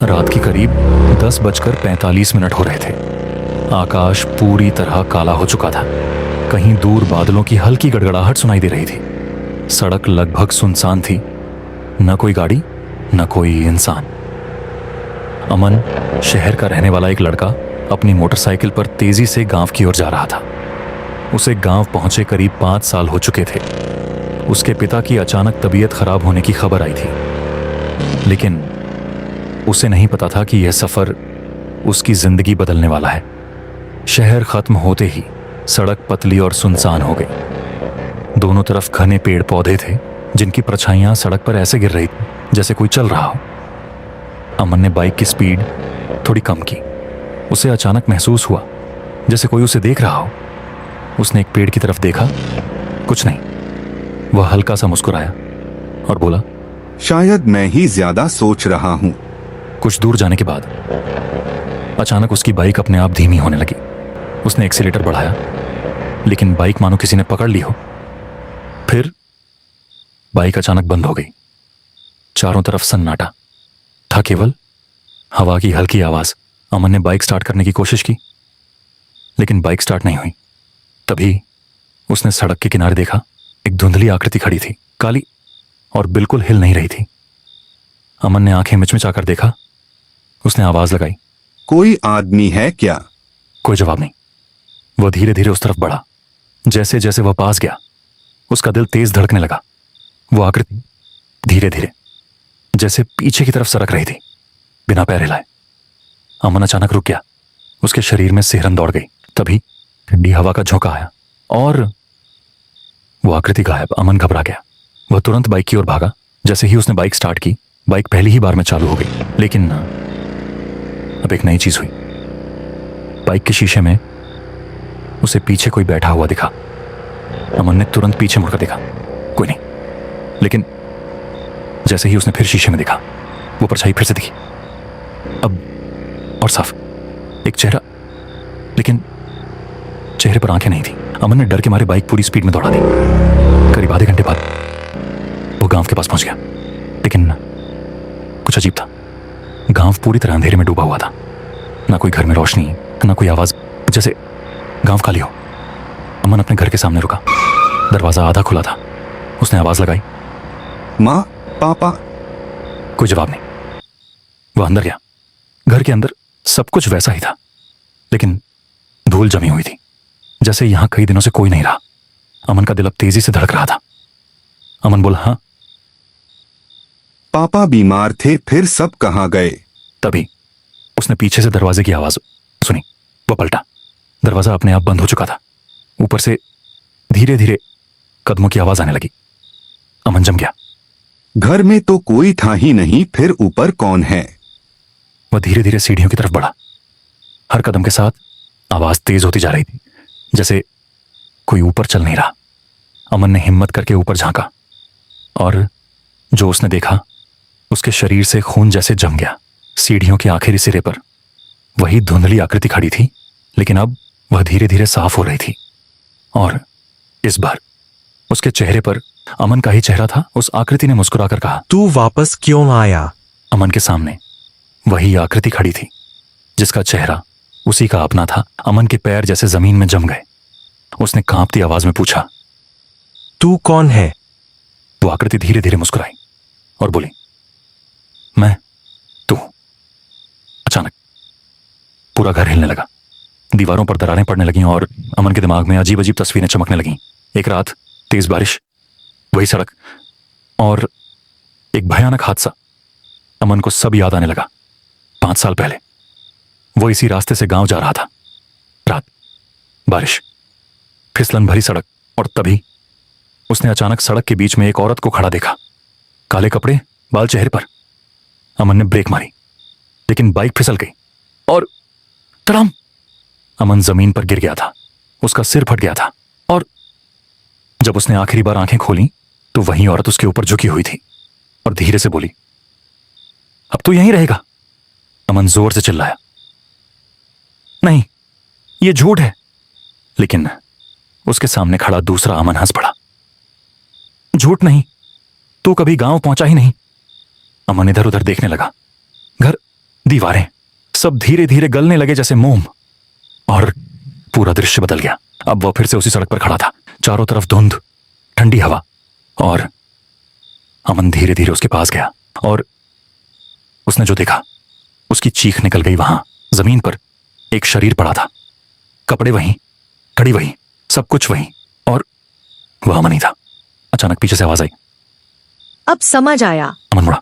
रात के करीब 10:45 हो रहे थे। आकाश पूरी तरह काला हो चुका था। कहीं दूर बादलों की हल्की गड़गड़ाहट सुनाई दे रही थी। सड़क लगभग सुनसान थी, न कोई गाड़ी न कोई इंसान। अमन, शहर का रहने वाला एक लड़का, अपनी मोटरसाइकिल पर तेजी से गांव की ओर जा रहा था। उसे गांव पहुंचे करीब 5 साल हो चुके थे। उसके पिता की अचानक तबीयत खराब होने की खबर आई थी, लेकिन उसे नहीं पता था कि यह सफर उसकी जिंदगी बदलने वाला है। शहर खत्म होते ही सड़क पतली और सुनसान हो गई। दोनों तरफ घने पेड़ पौधे थे, जिनकी परछाइयां सड़क पर ऐसे गिर रही थी जैसे कोई चल रहा हो। अमन ने बाइक की स्पीड थोड़ी कम की। उसे अचानक महसूस हुआ जैसे कोई उसे देख रहा हो। उसने एक पेड़ की तरफ देखा, कुछ नहीं। वह हल्का सा मुस्कुराया और बोला, शायद मैं ही ज्यादा सोच रहा हूँ। कुछ दूर जाने के बाद अचानक उसकी बाइक अपने आप धीमी होने लगी। उसने एक्सीलेटर बढ़ाया, लेकिन बाइक मानो किसी ने पकड़ ली हो। फिर बाइक अचानक बंद हो गई। चारों तरफ सन्नाटा था, केवल हवा की हल्की आवाज। अमन ने बाइक स्टार्ट करने की कोशिश की, लेकिन बाइक स्टार्ट नहीं हुई। तभी उसने सड़क के किनारे देखा, एक धुंधली आकृति खड़ी थी, काली और बिल्कुल हिल नहीं रही थी। अमन ने आंखें मिचमिचाकर देखा। उसने आवाज लगाई, कोई आदमी है क्या? कोई जवाब नहीं। वह धीरे धीरे उस तरफ बढ़ा। जैसे जैसे वह पास गया, उसका दिल तेज धड़कने लगा। वो आकृति धीरे धीरे जैसे पीछे की तरफ सरक रही थी, बिना पैर हिलाए। अमन अचानक रुक गया। उसके शरीर में सिहरन दौड़ गई। तभी ठंडी हवा का झोंका आया और वो आकृति गायब। अमन घबरा गया। वह तुरंत बाइक की ओर भागा। जैसे ही उसने बाइक स्टार्ट की, बाइक पहली ही बार में चालू हो गई। लेकिन अब एक नई चीज हुई। बाइक के शीशे में उसे पीछे कोई बैठा हुआ दिखा। अमन ने तुरंत पीछे मुड़कर देखा, कोई नहीं। लेकिन जैसे ही उसने फिर शीशे में देखा, वो परछाई फिर से दिखी, अब और साफ। एक चेहरा, लेकिन चेहरे पर आंखें नहीं थी। अमन ने डर के मारे बाइक पूरी स्पीड में दौड़ा दी। करीब आधे घंटे बाद वो गांव के पास पहुंच गया, लेकिन कुछ अजीब था। गांव पूरी तरह अंधेरे में डूबा हुआ था। ना कोई घर में रोशनी, ना कोई आवाज, जैसे गांव खाली हो। अमन अपने घर के सामने रुका। दरवाजा आधा खुला था। उसने आवाज लगाई, माँ, पापा। कोई जवाब नहीं। वह अंदर गया। घर के अंदर सब कुछ वैसा ही था, लेकिन धूल जमी हुई थी, जैसे यहां कई दिनों से कोई नहीं रहा। अमन का दिल अब तेजी से धड़क रहा था। अमन बोला, हाँ। पापा बीमार थे, फिर सब कहाँ गए? तभी उसने पीछे से दरवाजे की आवाज सुनी। वह पलटा। दरवाजा अपने आप बंद हो चुका था। ऊपर से धीरे धीरे कदमों की आवाज आने लगी। अमन जम गया। घर में तो कोई था ही नहीं, फिर ऊपर कौन है? वह धीरे धीरे सीढ़ियों की तरफ बढ़ा। हर कदम के साथ आवाज तेज होती जा रही थी, जैसे कोई ऊपर चल नहीं रहा। अमन ने हिम्मत करके ऊपर झांका और जो उसने देखा, उसके शरीर से खून जैसे जम गया। सीढ़ियों के आखिरी सिरे पर वही धुंधली आकृति खड़ी थी, लेकिन अब वह धीरे धीरे साफ हो रही थी। और इस बार उसके चेहरे पर अमन का ही चेहरा था। उस आकृति ने मुस्कुराकर कहा, तू वापस क्यों आया? अमन के सामने वही आकृति खड़ी थी, जिसका चेहरा उसी का अपना था। अमन के पैर जैसे जमीन में जम गए। उसने कांपती आवाज में पूछा, तू कौन है? वो आकृति धीरे धीरे मुस्कुराई और बोली, मैं तू। अचानक पूरा घर हिलने लगा। दीवारों पर दरारें पड़ने लगीं और अमन के दिमाग में अजीब अजीब तस्वीरें चमकने लगीं। एक रात, तेज बारिश, वही सड़क और एक भयानक हादसा। अमन को सब याद आने लगा। 5 साल पहले वो इसी रास्ते से गांव जा रहा था। रात, बारिश, फिसलन भरी सड़क, और तभी उसने अचानक सड़क के बीच में एक औरत को खड़ा देखा। काले कपड़े, बाल चेहरे पर। अमन ने ब्रेक मारी, लेकिन बाइक फिसल गई और तड़ाम! अमन जमीन पर गिर गया था। उसका सिर फट गया था और जब उसने आखिरी बार आंखें खोली, तो वही औरत उसके ऊपर झुकी हुई थी और धीरे से बोली, अब तो यहीं रहेगा। अमन जोर से चिल्लाया, नहीं, यह झूठ है। लेकिन उसके सामने खड़ा दूसरा अमन हंस पड़ा। झूठ नहीं, तू कभी गांव पहुंचा ही नहीं। अमन इधर उधर देखने लगा। घर दीवारें सब धीरे धीरे गलने लगे जैसे मोम, और पूरा दृश्य बदल गया। अब वह फिर से उसी सड़क पर खड़ा था, चारों तरफ धुंध, ठंडी हवा, और अमन धीरे धीरे उसके पास गया और उसने जो देखा उसकी चीख निकल गई। वहां जमीन पर एक शरीर पड़ा था, कपड़े वहीं, घड़ी वहीं, सब कुछ वहीं, और वह अमन ही था। अचानक पीछे से आवाज आई। अब समझ आया। अमन मुड़ा,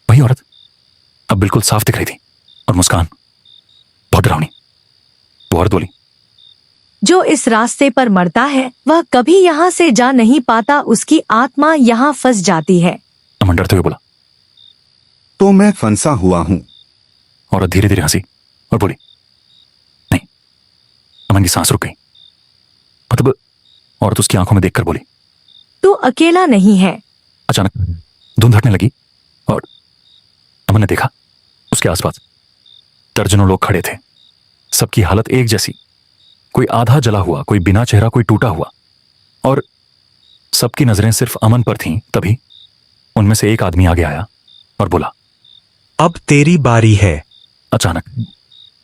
वही औरत अब बिल्कुल साफ दिख रही थी, और मुस्कान बहुत डरावनी। वो औरत बोली, जो इस रास्ते पर मरता है वह कभी यहाँ से जा नहीं पाता, उसकी आत्मा यहाँ फंस जाती है। अमन डरते हुए बोला। तो मैं फंसा हुआ हूँ। औरत धीरे धीरे हंसी और बोली, नहीं। अमन की सांस रुक गई। मतलब औरत उसकी आंखों में देखकर बोली, तू अकेला नहीं है। अचानक धुंध हटने लगी और अमन ने देखा उसके आसपास दर्जनों लोग खड़े थे। सबकी हालत एक जैसी, कोई आधा जला हुआ, कोई बिना चेहरा, कोई टूटा हुआ, और सबकी नजरें सिर्फ अमन पर थीं। तभी उनमें से एक आदमी आगे आया और बोला, अब तेरी बारी है। अचानक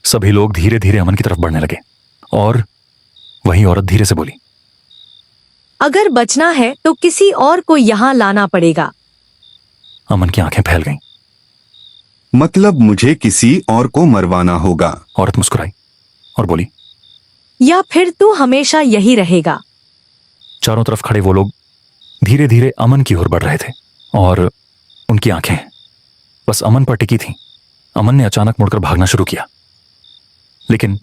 सभी लोग धीरे धीरे अमन की तरफ बढ़ने लगे और वही औरत धीरे से बोली, अगर बचना है तो किसी और को यहाँ लाना पड़ेगा। अमन की आंखें फैल गईं। मतलब मुझे किसी और को मरवाना होगा। औरत मुस्कुराई और बोली, या फिर तू हमेशा यही रहेगा। चारों तरफ खड़े वो लोग धीरे धीरे अमन की ओर बढ़ रहे थे और उनकी आंखें बस अमन पर टिकी थीं। अमन ने अचानक मुड़कर भागना शुरू किया, लेकिन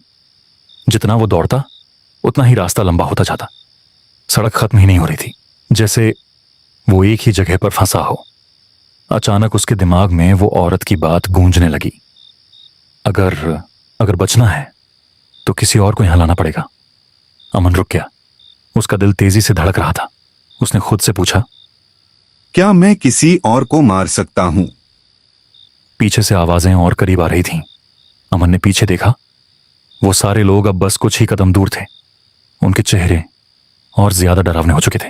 जितना वो दौड़ता उतना ही रास्ता लंबा होता जाता। सड़क खत्म ही नहीं हो रही थी, जैसे वो एक ही जगह पर फंसा हो। अचानक उसके दिमाग में वो औरत की बात गूंजने लगी, अगर बचना है तो किसी और को यहां लाना पड़ेगा। अमन रुक गया, उसका दिल तेजी से धड़क रहा था। उसने खुद से पूछा, क्या मैं किसी और को मार सकता हूँ? पीछे से आवाजें और करीब आ रही थीं। अमन ने पीछे देखा, वो सारे लोग अब बस कुछ ही कदम दूर थे। उनके चेहरे और ज्यादा डरावने हो चुके थे।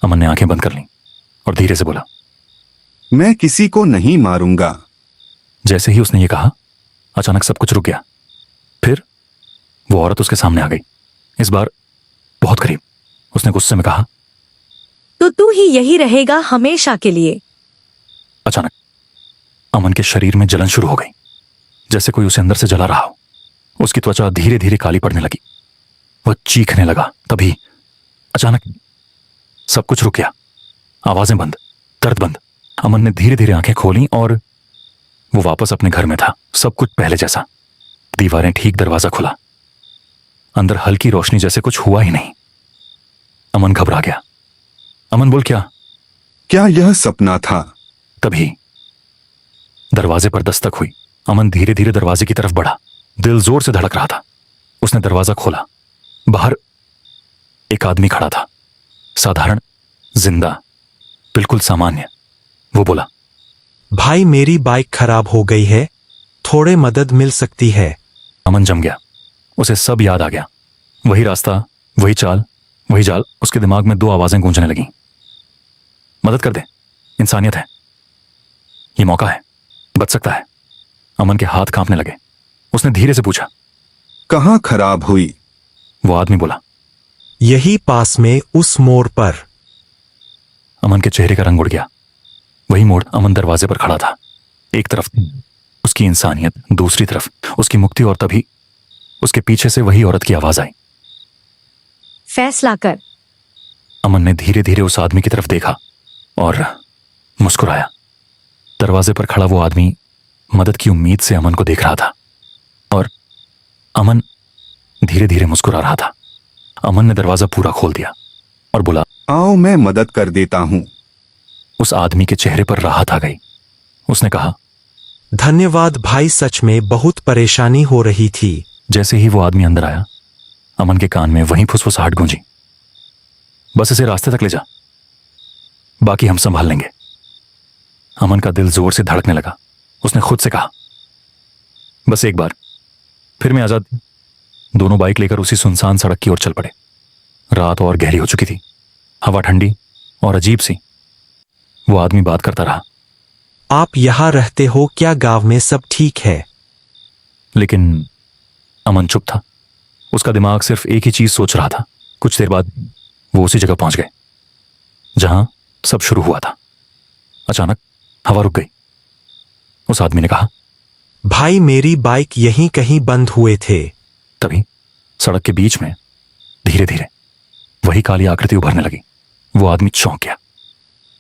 अमन ने आंखें बंद कर लीं और धीरे से बोला, मैं किसी को नहीं मारूंगा। जैसे ही उसने ये कहा, अचानक सब कुछ रुक गया। फिर वो औरत उसके सामने आ गई, इस बार बहुत करीब। उसने गुस्से में कहा, तो तू ही यही रहेगा हमेशा के लिए। अचानक अमन के शरीर में जलन शुरू हो गई, जैसे कोई उसे अंदर से जला रहा हो। उसकी त्वचा धीरे धीरे काली पड़ने लगी। वह चीखने लगा। तभी अचानक सब कुछ रुक गया, आवाजें बंद, दर्द बंद। अमन ने धीरे धीरे आंखें खोली और वो वापस अपने घर में था। सब कुछ पहले जैसा, दीवारें ठीक, दरवाजा खुला, अंदर हल्की रोशनी, जैसे कुछ हुआ ही नहीं। अमन घबरा गया। अमन बोल, क्या यह सपना था? तभी दरवाजे पर दस्तक हुई। अमन धीरे धीरे दरवाजे की तरफ बढ़ा। दिल जोर से धड़क रहा था। उसने दरवाजा खोला। बाहर एक आदमी खड़ा था, साधारण, जिंदा, बिल्कुल सामान्य। वो बोला, भाई मेरी बाइक खराब हो गई है, थोड़े मदद मिल सकती है। अमन जम गया। उसे सब याद आ गया, वही रास्ता, वही चाल, वही जाल। उसके दिमाग में दो आवाजें गूंजने लगीं, मदद कर दे, इंसानियत है, ये मौका है, बच सकता है। अमन के हाथ कांपने लगे। उसने धीरे से पूछा, कहाँ खराब हुई? वो आदमी बोला, यही पास में उस मोड़ पर। अमन के चेहरे का रंग उड़ गया। वही मोड़, अमन दरवाजे पर खड़ा था। एक तरफ उसकी इंसानियत, दूसरी तरफ उसकी मुक्ति। और तभी उसके पीछे से वही औरत की आवाज आई, फैसला कर। अमन ने धीरे धीरे उस आदमी की तरफ देखा और मुस्कुराया। दरवाजे पर खड़ा वो आदमी मदद की उम्मीद से अमन को देख रहा था और अमन धीरे धीरे मुस्कुरा रहा था। अमन ने दरवाजा पूरा खोल दिया और बोला, आओ मैं मदद कर देता हूँ। उस आदमी के चेहरे पर राहत आ गई। उसने कहा, धन्यवाद भाई, सच में बहुत परेशानी हो रही थी। जैसे ही वो आदमी अंदर आया, अमन के कान में वहीं फुसफुसाहट गूंजी, बस इसे रास्ते तक ले जा, बाकी हम संभाल लेंगे। अमन का दिल जोर से धड़कने लगा। उसने खुद से कहा, बस एक बार, फिर मैं आजाद। दोनों बाइक लेकर उसी सुनसान सड़क की ओर चल पड़े। रात और गहरी हो चुकी थी, हवा ठंडी और अजीब सी। वो आदमी बात करता रहा, आप यहाँ रहते हो क्या? गांव में सब ठीक है? लेकिन अमन चुप था। उसका दिमाग सिर्फ एक ही चीज सोच रहा था। कुछ देर बाद वो उसी जगह पहुंच गए जहां सब शुरू हुआ था। अचानक हवा रुक गई। उस आदमी ने कहा, भाई मेरी बाइक यहीं कहीं बंद हुए थे। तभी सड़क के बीच में धीरे धीरे वही काली आकृति उभरने लगी। वो आदमी चौंक गया।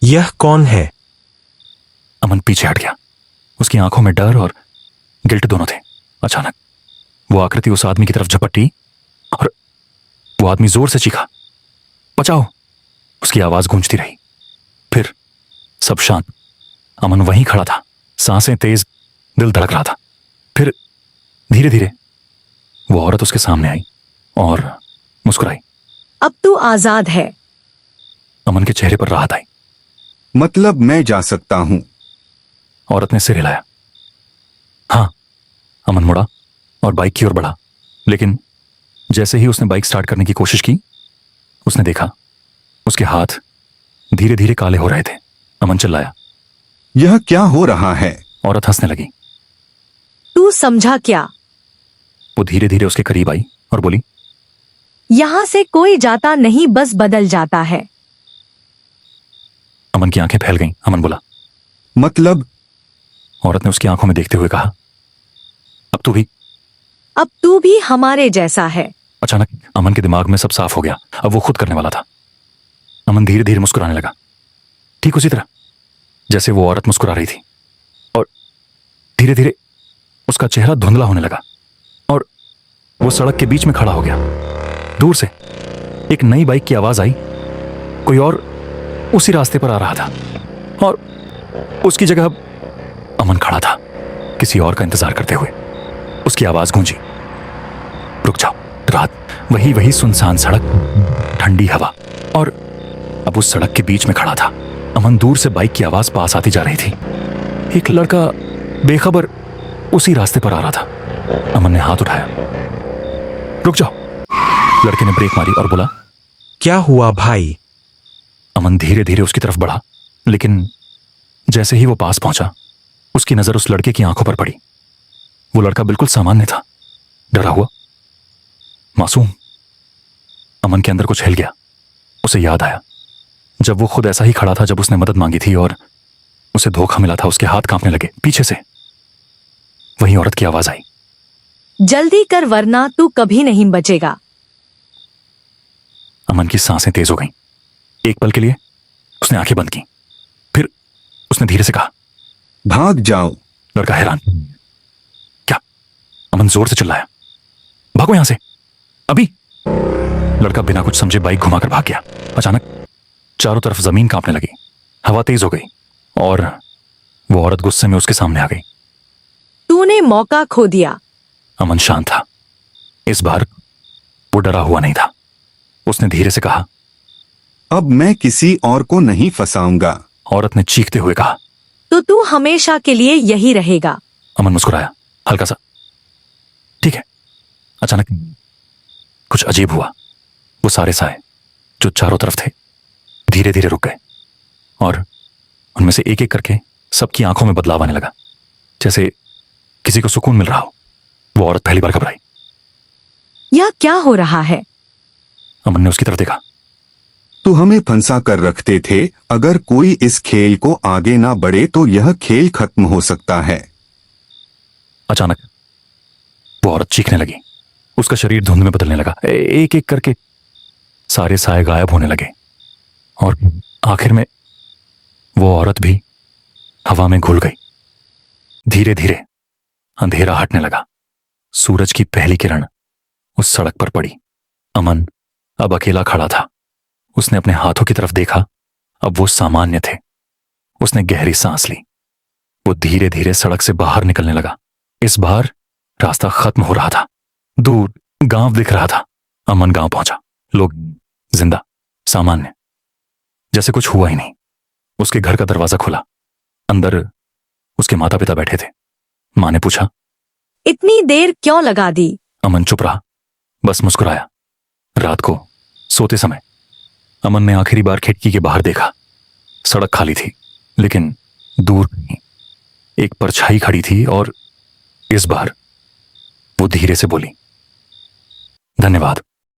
यह कौन है? अमन पीछे हट गया। उसकी आंखों में डर और गिल्ट दोनों थे। अचानक वो आकृति उस आदमी की तरफ झपटी और वो आदमी जोर से चीखा, बचाओ। उसकी आवाज गूंजती रही। फिर सब शांत। अमन वहीं खड़ा था, सांसें तेज, दिल धड़क रहा था। फिर धीरे धीरे वो औरत उसके सामने आई और मुस्कुराई। अब तू आजाद है। अमन के चेहरे पर राहत आई। मतलब मैं जा सकता हूँ? औरत ने सिर हिलाया। हाँ। अमन मुड़ा और बाइक की ओर बढ़ा। लेकिन जैसे ही उसने बाइक स्टार्ट करने की कोशिश की, उसने देखा उसके हाथ धीरे धीरे काले हो रहे थे। अमन चिल्लाया। यह क्या हो रहा है? औरत हंसने लगी। तू समझा क्या? वो धीरे धीरे उसके करीब आई और बोली, यहाँ से कोई जाता नहीं, बस बदल जाता है। अमन की आंखें फैल गईं। अमन बोला, मतलब? औरत ने उसकी आंखों में देखते हुए कहा, अब तू भी हमारे जैसा है। अचानक अमन के दिमाग में सब साफ हो गया। अब वो खुद करने वाला था। अमन धीरे धीरे मुस्कुराने लगा, ठीक उसी तरह जैसे वो औरत मुस्कुरा रही थी। और धीरे धीरे उसका चेहरा धुंधला होने लगा और वो सड़क के बीच में खड़ा हो गया। दूर से एक नई बाइक की आवाज आई। कोई और उसी रास्ते पर आ रहा था और उसकी जगह अमन खड़ा था, किसी और का इंतजार करते हुए। उसकी आवाज गूंजी, रुक जाओ। रात, वही वही सुनसान सड़क, ठंडी हवा, और अब उस सड़क के बीच में खड़ा था। अमन दूर से बाइक की आवाज पास आती जा रही थी। एक लड़का बेखबर उसी रास्ते पर आ रहा था। अमन ने हाथ उठाया। रुक जाओ। लड़के ने ब्रेक मारी और बोला, क्या हुआ भाई? अमन धीरे धीरे उसकी तरफ बढ़ा, लेकिन जैसे ही वो पास पहुंचा, उसकी नजर उस लड़के की आंखों पर पड़ी। वो लड़का बिल्कुल सामान्य था, डरा हुआ, मासूम। अमन के अंदर कुछ हिल गया। उसे याद आया जब वो खुद ऐसा ही खड़ा था, जब उसने मदद मांगी थी और उसे धोखा मिला था। उसके हाथ कांपने लगे। पीछे से वही औरत की आवाज आई, जल्दी कर वरना तू कभी नहीं बचेगा। अमन की सांसें तेज हो गईं। एक पल के लिए उसने आंखें बंद की। फिर उसने धीरे से कहा, भाग जाओ। लड़का हैरान, क्या? अमन जोर से चिल्लाया, भागो यहां से अभी। लड़का बिना कुछ समझे बाइक घुमाकर भाग गया। अचानक चारों तरफ जमीन कांपने लगी, हवा तेज हो गई और वो औरत गुस्से में उसके सामने आ गई। तूने मौका खो दिया। अमन शांत था। इस बार वो डरा हुआ नहीं था। उसने धीरे से कहा, अब मैं किसी और को नहीं फंसाऊंगा। औरत ने चीखते हुए कहा, तो तू हमेशा के लिए यही रहेगा। अमन मुस्कुराया, हल्का सा, ठीक है। अचानक कुछ अजीब हुआ। वो सारे साए जो चारों तरफ थे धीरे धीरे रुक गए और उनमें से एक एक करके सबकी आंखों में बदलाव आने लगा, जैसे किसी को सुकून मिल रहा हो। वो औरत पहली बार घबराई। यह क्या हो रहा है? अमन ने उसकी तरफ देखा। तो हमें फंसा कर रखते थे। अगर कोई इस खेल को आगे ना बढ़े तो यह खेल खत्म हो सकता है। अचानक वो औरत चीखने लगी। उसका शरीर धुंध में बदलने लगा। एक एक करके सारे साए गायब होने लगे और आखिर में वो औरत भी हवा में घुल गई। धीरे धीरे अंधेरा हटने लगा। सूरज की पहली किरण उस सड़क पर पड़ी। अमन अब अकेला खड़ा था। उसने अपने हाथों की तरफ देखा। अब वो सामान्य थे। उसने गहरी सांस ली। वो धीरे धीरे सड़क से बाहर निकलने लगा। इस बार रास्ता खत्म हो रहा था। दूर गांव दिख रहा था। अमन गांव पहुंचा। लोग जिंदा, सामान्य, जैसे कुछ हुआ ही नहीं। उसके घर का दरवाजा खुला। अंदर उसके माता पिता बैठे थे। मां ने पूछा, इतनी देर क्यों लगा दी? अमन चुप रहा, बस मुस्कुराया। रात को सोते समय अमन ने आखिरी बार खिड़की के बाहर देखा। सड़क खाली थी, लेकिन दूर एक परछाई खड़ी थी और इस बार वो धीरे से बोली, धन्यवाद।